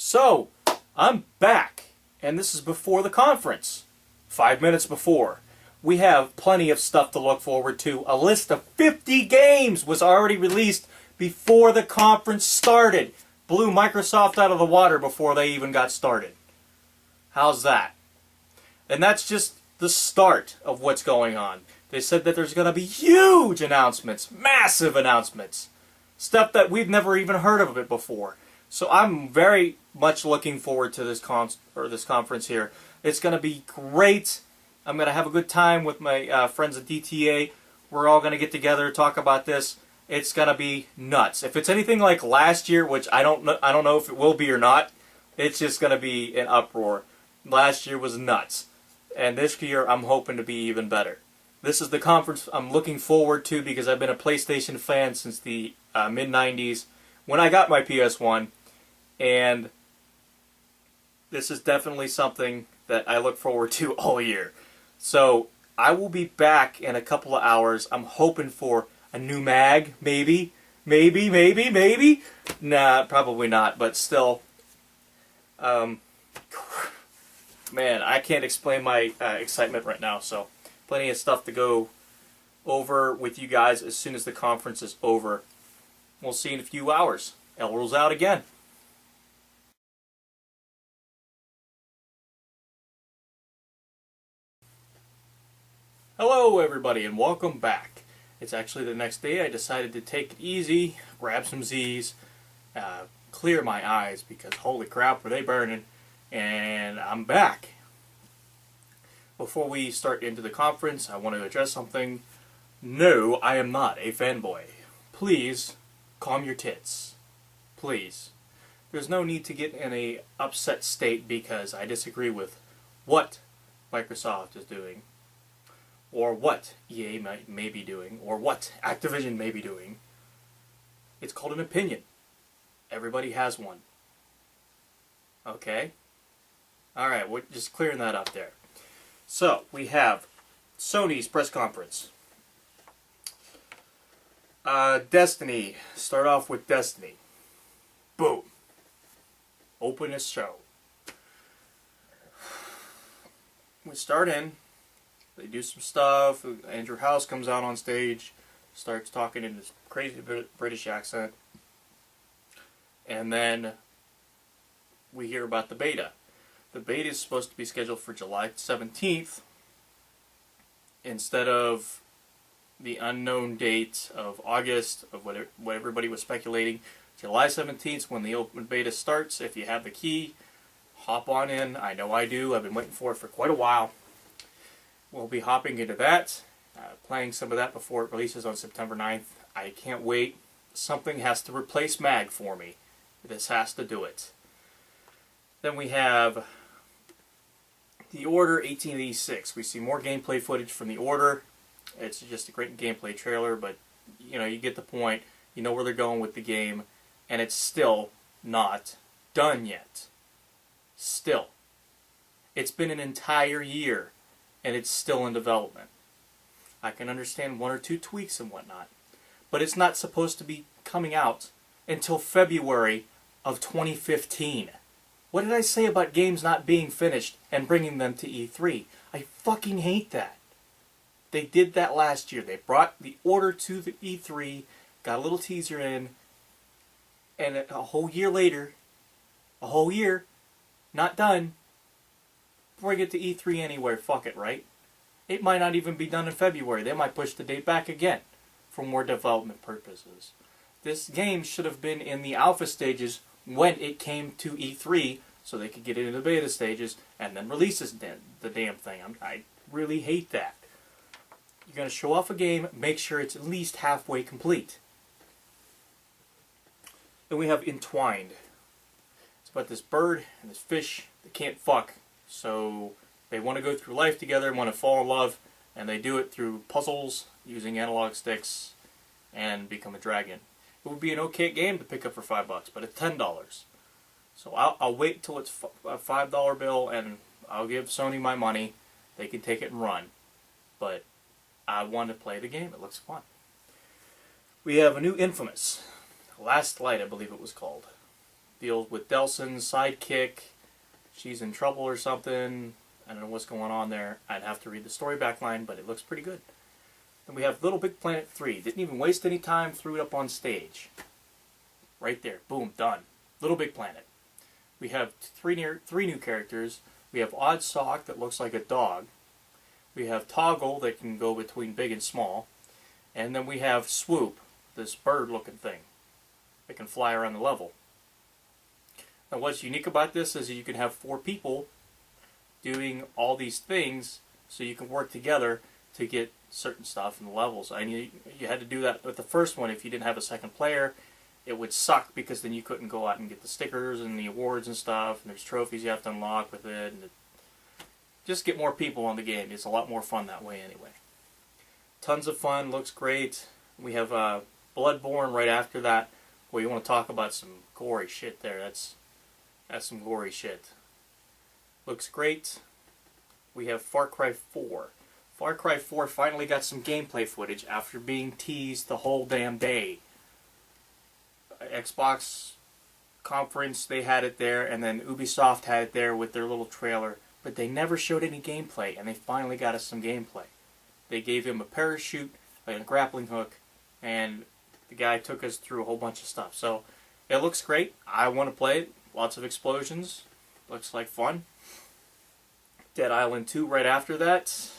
So, I'm back, and this is before the conference. 5 minutes before. We have plenty of stuff to look forward to. A list of 50 games was already released before the conference started. Blew Microsoft out of the water before they even got started. How's that? And that's just the start of what's going on. They said that there's going to be huge announcements, massive announcements. Stuff that we've never even heard of it before. So I'm very much looking forward to this conference here. It's going to be great. I'm going to have a good time with my friends at DTA. We're all going to get together, talk about this. It's going to be nuts. If it's anything like last year, which I don't know if it will be or not, it's just going to be an uproar. Last year was nuts. And this year I'm hoping to be even better. This is the conference I'm looking forward to because I've been a PlayStation fan since the mid-90s when I got my PS1. And this is definitely something that I look forward to all year. So I will be back in a couple of hours. I'm hoping for a new mag, maybe. Nah, probably not, but still. Man, I can't explain my excitement right now, so plenty of stuff to go over with you guys as soon as the conference is over. We'll see in a few hours. L rules out again. Hello everybody and welcome back. It's actually the next day. I decided to take it easy, grab some Z's, clear my eyes because holy crap were they burning, and I'm back. Before we start into the conference, I want to address something. No, I am not a fanboy. Please calm your tits. Please. There's no need to get in a upset state because I disagree with what Microsoft is doing, or what EA may be doing, or what Activision may be doing. It's called an opinion. Everybody has one. Okay? Alright, we're just clearing that up there. So, we have Sony's press conference. Destiny. Start off with Destiny. Boom. Open a show. We start in. They do some stuff. Andrew House comes out on stage, starts talking in this crazy British accent, and then we hear about the beta. The beta is supposed to be scheduled for July 17th instead of the unknown date of August of what everybody was speculating. July 17th is when the open beta starts. If you have the key, hop on in. I know I do. I've been waiting for it for quite a while. We'll be hopping into that, playing some of that before it releases on September 9th. I can't wait. Something has to replace MAG for me. This has to do it. Then we have The Order 1886. We see more gameplay footage from The Order. It's just a great gameplay trailer, but you know, you get the point. You know where they're going with the game, and it's still not done yet. Still. It's been an entire year, and it's still in development. I can understand one or two tweaks and whatnot, but it's not supposed to be coming out until February of 2015. What did I say about games not being finished and bringing them to E3? I fucking hate that. They did that last year. They brought The Order to the E3, got a little teaser in, and a whole year later, a whole year, not done. Before I get to E3 anywhere, fuck it, right? It might not even be done in February. They might push the date back again for more development purposes. This game should have been in the alpha stages when it came to E3 so they could get it into the beta stages and then release the damn thing. I really hate that. You're going to show off a game, make sure it's at least halfway complete. Then we have Entwined. It's about this bird and this fish that can't fuck. So they want to go through life together, want to fall in love, and they do it through puzzles, using analog sticks, and become a dragon. It would be an okay game to pick up for $5, but it's $10. So I'll wait until it's a $5 bill, and I'll give Sony my money. They can take it and run. But I want to play the game. It looks fun. We have a new Infamous. Last Light, I believe it was called. deals with Delson's sidekick. She's in trouble or something. I don't know what's going on there. I'd have to read the story backline, but it looks pretty good. Then we have Little Big Planet 3. Didn't even waste any time, threw it up on stage. Right there. Boom, done. Little Big Planet. We have three new characters. We have Odd Sock that looks like a dog. We have Toggle that can go between big and small. And then we have Swoop, this bird-looking thing that can fly around the level. Now what's unique about this is that you can have 4 people doing all these things, so you can work together to get certain stuff in the levels. I mean, you had to do that with the first one. If you didn't have a second player, it would suck, because then you couldn't go out and get the stickers and the awards and stuff, and there's trophies you have to unlock with it, and just get more people on the game. It's a lot more fun that way anyway. Tons of fun, looks great. We have Bloodborne right after that. Well, you want to talk about some gory shit there. That's some gory shit. Looks great. We have Far Cry 4. Far Cry 4 finally got some gameplay footage after being teased the whole damn day. Xbox conference, they had it there, and then Ubisoft had it there with their little trailer, but they never showed any gameplay, and they finally got us some gameplay. They gave him a parachute, a grappling hook, and the guy took us through a whole bunch of stuff. So it looks great. I want to play it. Lots of explosions. Looks like fun. Dead Island 2 right after that.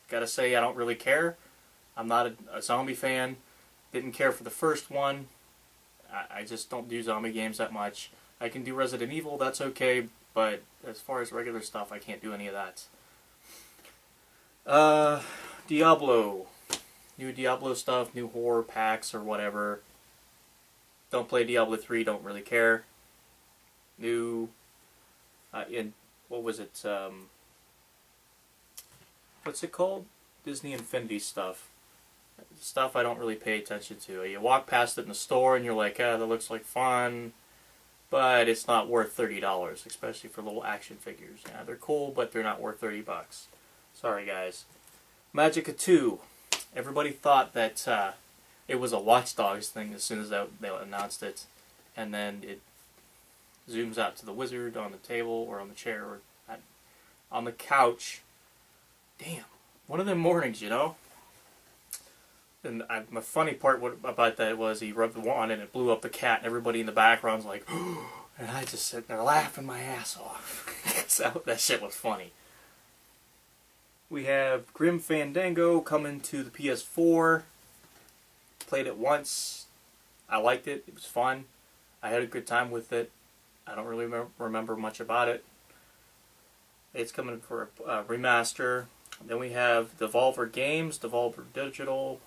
Gotta say, I don't really care. I'm not a zombie fan. Didn't care for the first one. I just don't do zombie games that much. I can do Resident Evil, that's okay, but as far as regular stuff, I can't do any of that. Diablo. New Diablo stuff, new horror packs or whatever. Don't play Diablo 3, don't really care. New, what was it, what's it called? Disney Infinity stuff. Stuff I don't really pay attention to. You walk past it in the store and you're like, that looks like fun, but it's not worth $30, especially for little action figures. Yeah, they're cool, but they're not worth $30. Sorry, guys. Magicka 2. Everybody thought that it was a Watch Dogs thing as soon as they announced it, and then it zooms out to the wizard on the table or on the chair or on the couch. Damn, one of them mornings, you know. And my funny part about that was he rubbed the wand and it blew up the cat, and everybody in the background's like, and I just sitting there laughing my ass off. So that shit was funny. We have Grim Fandango coming to the PS4. Played it once. I liked it. It was fun. I had a good time with it. I don't really remember much about it. It's coming for a remaster. Then we have Devolver Games, Devolver Digital.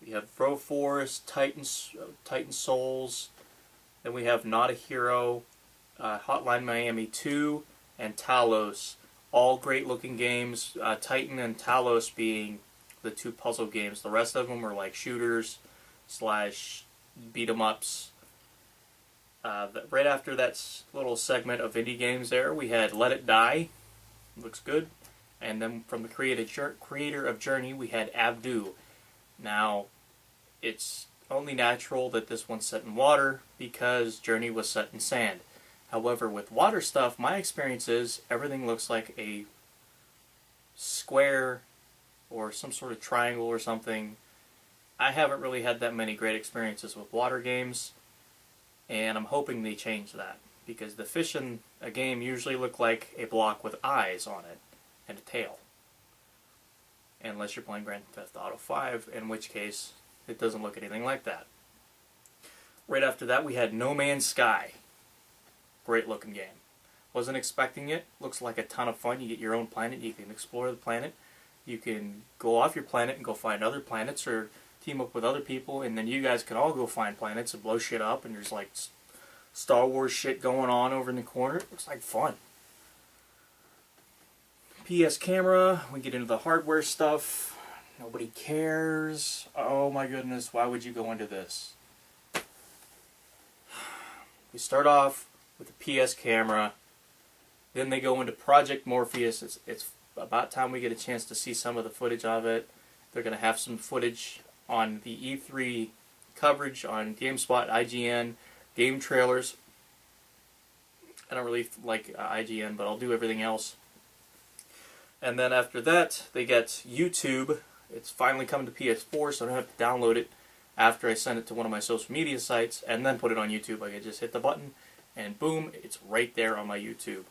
We have Broforce, Titan Souls. Then we have Not a Hero, Hotline Miami 2, and Talos. All great looking games. Titan and Talos being the 2 puzzle games. The rest of them are like shooters / beat 'em ups. Right after that little segment of indie games there, we had Let It Die. Looks good. And then from the creator of Journey, we had Abdu. Now, it's only natural that this one's set in water because Journey was set in sand. However, with water stuff, my experience is everything looks like a square or some sort of triangle or something. I haven't really had that many great experiences with water games, and I'm hoping they change that, because the fish in a game usually look like a block with eyes on it and a tail. Unless you're playing Grand Theft Auto 5, in which case it doesn't look anything like that. Right after that we had No Man's Sky. Great looking game. Wasn't expecting it. Looks like a ton of fun. You get your own planet. You can explore the planet. You can go off your planet and go find other planets or team up with other people, and then you guys can all go find planets and blow shit up, and there's like Star Wars shit going on over in the corner. It looks like fun. PS camera. We get into the hardware stuff. Nobody cares. Oh my goodness, why would you go into this? We start off with the PS camera, then they go into Project Morpheus. It's about time we get a chance to see some of the footage of it. They're going to have some footage on the E3 coverage on GameSpot, IGN, game trailers. I don't really like IGN, but I'll do everything else. And then after that, they get YouTube. It's finally coming to PS4, so I don't have to download it after I send it to one of my social media sites and then put it on YouTube. I can just hit the button and boom, it's right there on my YouTube.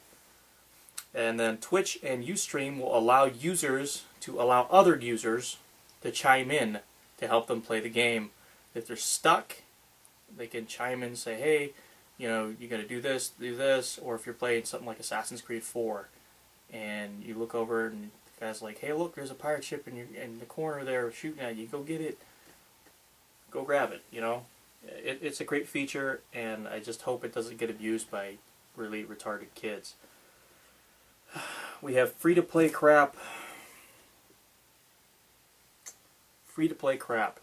And then Twitch and Ustream will allow users to allow other users to chime in to help them play the game. If they're stuck, they can chime in and say, hey, you know, you gotta do this, or if you're playing something like Assassin's Creed 4 and you look over and the guy's like, hey, look, there's a pirate ship in the corner there shooting at you, go get it. Go grab it, you know. It's a great feature, and I just hope it doesn't get abused by really retarded kids. We have free-to-play crap. Free-to-play crap.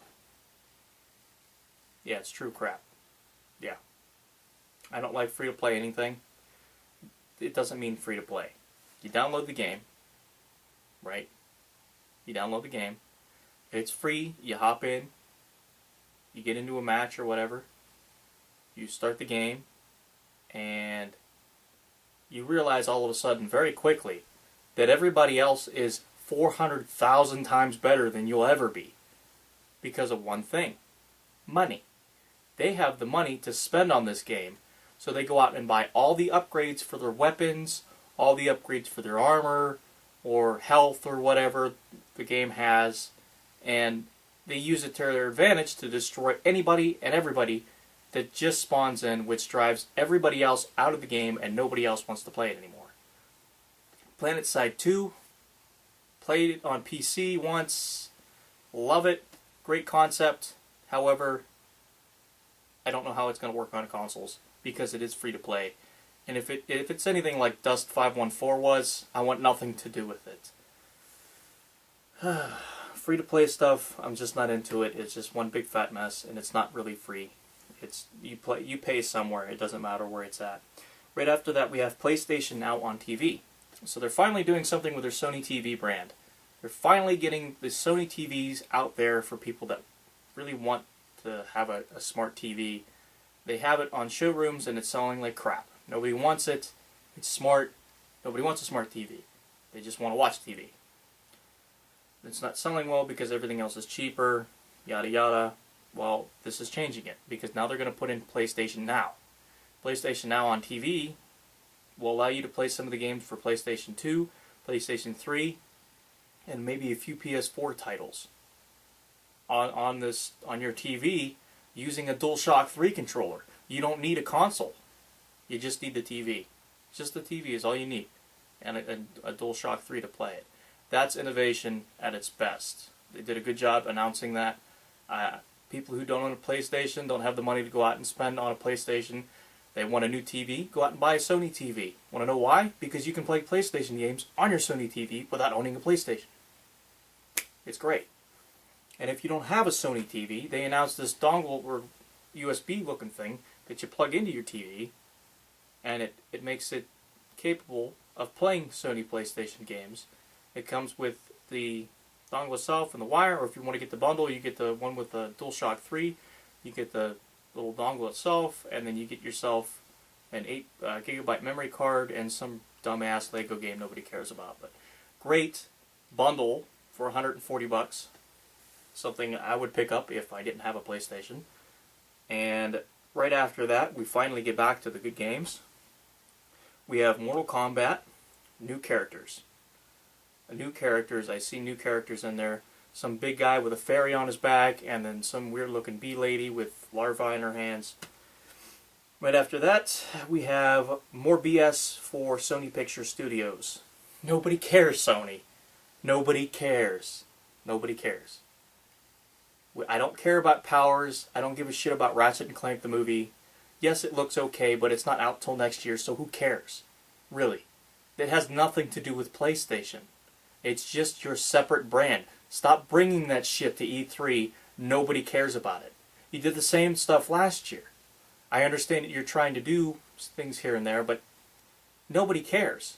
Yeah, it's true crap. Yeah. I don't like free-to-play anything. It doesn't mean free-to-play. You download the game, right? You download the game. It's free. You hop in. You get into a match or whatever. You start the game, and you realize all of a sudden, very quickly, that everybody else is 400,000 times better than you'll ever be. Because of one thing. Money. They have the money to spend on this game, so they go out and buy all the upgrades for their weapons, all the upgrades for their armor, or health, or whatever the game has, and they use it to their advantage to destroy anybody and everybody that just spawns in, which drives everybody else out of the game and nobody else wants to play it anymore. PlanetSide 2, played it on PC once, love it, great concept. However, I don't know how it's going to work on consoles because it is free to play. And if it's anything like Dust 514 was, I want nothing to do with it. Free-to-play stuff, I'm just not into it. It's just one big fat mess, and it's not really free. It's you pay somewhere. It doesn't matter where it's at. Right after that, we have PlayStation Now on TV. So they're finally doing something with their Sony TV brand. They're finally getting the Sony TVs out there for people that really want to have a smart TV. They have it on showrooms, and it's selling like crap. Nobody wants it. It's smart. Nobody wants a smart TV. They just want to watch TV. It's not selling well because everything else is cheaper, yada yada. Well, this is changing it because now they're going to put in PlayStation Now. PlayStation Now on TV will allow you to play some of the games for PlayStation 2, PlayStation 3, and maybe a few PS4 titles on your TV using a DualShock 3 controller. You don't need a console. You just need the TV. Just the TV is all you need, and a DualShock 3 to play it. That's innovation at its best. They did a good job announcing that. People who don't own a PlayStation don't have the money to go out and spend on a PlayStation. They want a new TV, go out and buy a Sony TV. Want to know why? Because you can play PlayStation games on your Sony TV without owning a PlayStation. It's great. And if you don't have a Sony TV, they announced this dongle or USB looking thing that you plug into your TV, and it makes it capable of playing Sony PlayStation games. It comes with the dongle itself and the wire, or if you want to get the bundle, you get the one with the DualShock 3, you get the little dongle itself, and then you get yourself an 8 gigabyte memory card and some dumbass Lego game nobody cares about. But great bundle for 140 bucks. Something I would pick up if I didn't have a PlayStation. And right after that, we finally get back to the good games. We have Mortal Kombat, new characters. I see new characters in there. Some big guy with a fairy on his back, and then some weird-looking bee lady with larvae in her hands. Right after that, we have more BS for Sony Picture Studios. Nobody cares, Sony. Nobody cares. Nobody cares. I don't care about Powers. I don't give a shit about Ratchet and Clank the movie. Yes, it looks okay, but it's not out till next year, so who cares? Really. It has nothing to do with PlayStation. It's just your separate brand. Stop bringing that shit to E3. Nobody cares about it. You did the same stuff last year. I understand that you're trying to do things here and there, but nobody cares.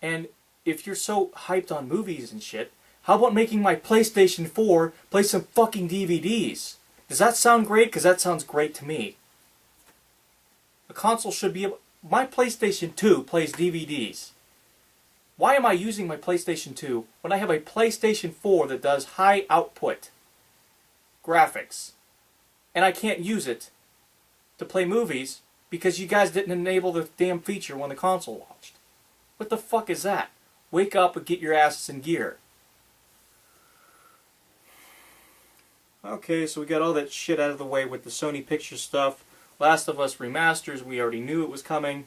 And if you're so hyped on movies and shit, how about making my PlayStation 4 play some fucking DVDs? Does that sound great? Because that sounds great to me. A console should be my PlayStation 2 plays DVDs. Why am I using my PlayStation 2 when I have a PlayStation 4 that does high output graphics? And I can't use it to play movies because you guys didn't enable the damn feature when the console launched. What the fuck is that? Wake up and get your asses in gear. Okay, so we got all that shit out of the way with the Sony Pictures stuff. Last of Us Remasters, we already knew it was coming.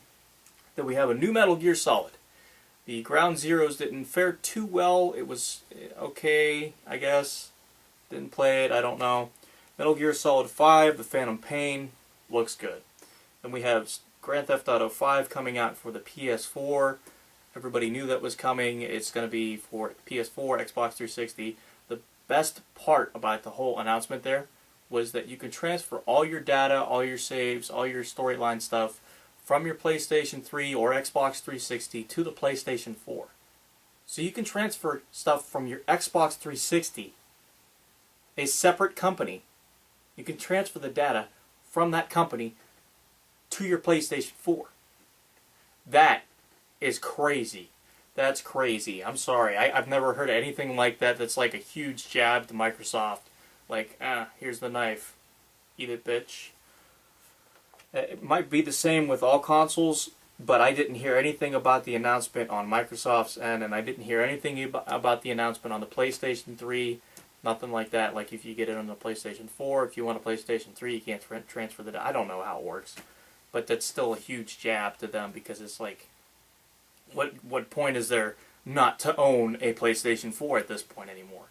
Then we have a new Metal Gear Solid. The Ground Zeroes didn't fare too well. It was okay, I guess. Didn't play it, I don't know. Metal Gear Solid 5, The Phantom Pain, looks good. Then we have Grand Theft Auto 5 coming out for the PS4. Everybody knew that was coming. It's going to be for PS4, Xbox 360. The best part about the whole announcement there was that you can transfer all your data, all your saves, all your storyline stuff from your PlayStation 3 or Xbox 360 to the PlayStation 4. So you can transfer stuff from your Xbox 360, a separate company. You can transfer the data from that company to your PlayStation 4. That is crazy. That's crazy. I'm sorry. I've never heard of anything like that that's like a huge jab to Microsoft. Like, here's the knife. Eat it, bitch. It might be the same with all consoles, but I didn't hear anything about the announcement on Microsoft's end, and I didn't hear anything about the announcement on the PlayStation 3. Nothing like that. Like if you get it on the PlayStation 4, if you want a PlayStation 3, you can't transfer the data. I don't know how it works, but that's still a huge jab to them because it's like, what point is there not to own a PlayStation 4 at this point anymore?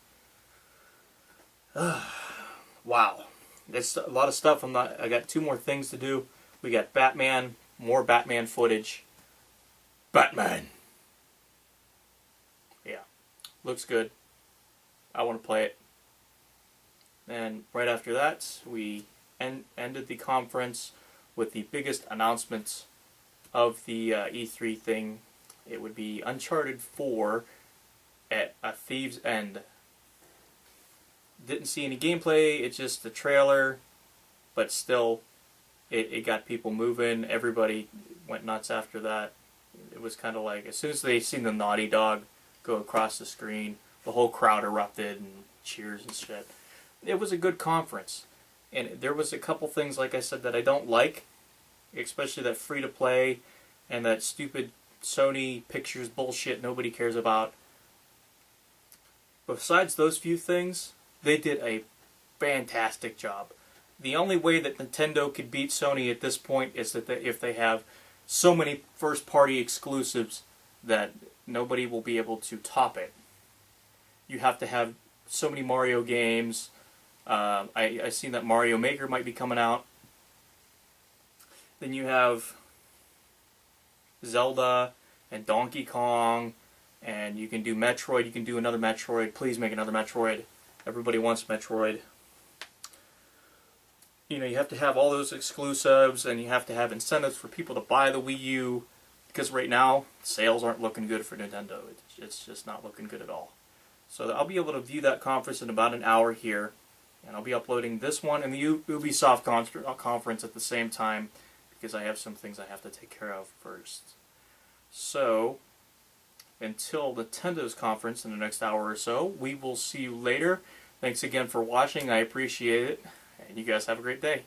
Wow. There's a lot of stuff. I got two more things to do. We got Batman, more Batman footage. Batman. Yeah. Looks good. I want to play it. And right after that, we ended the conference with the biggest announcements of the E3 thing. It would be Uncharted 4 at a Thief's End. Didn't see any gameplay, it's just the trailer, but still, it got people moving. Everybody went nuts after that. It was kind of like, as soon as they seen the Naughty Dog go across the screen, the whole crowd erupted and cheers and shit. It was a good conference. And there was a couple things, like I said, that I don't like, especially that free-to-play and that stupid Sony Pictures bullshit nobody cares about. Besides those few things, they did a fantastic job. The only way that Nintendo could beat Sony at this point is that if they have so many first-party exclusives that nobody will be able to top it. You have to have so many Mario games. I seen that Mario Maker might be coming out. Then you have Zelda and Donkey Kong, and you can do Metroid. You can do another Metroid. Please make another Metroid. Everybody wants Metroid. You know, you have to have all those exclusives, and you have to have incentives for people to buy the Wii U, because right now, sales aren't looking good for Nintendo. It's just not looking good at all. So I'll be able to view that conference in about an hour here, and I'll be uploading this one and the Ubisoft conference at the same time, because I have some things I have to take care of first. So, until Nintendo's conference in the next hour or so, we will see you later. Thanks again for watching. I appreciate it. And you guys have a great day.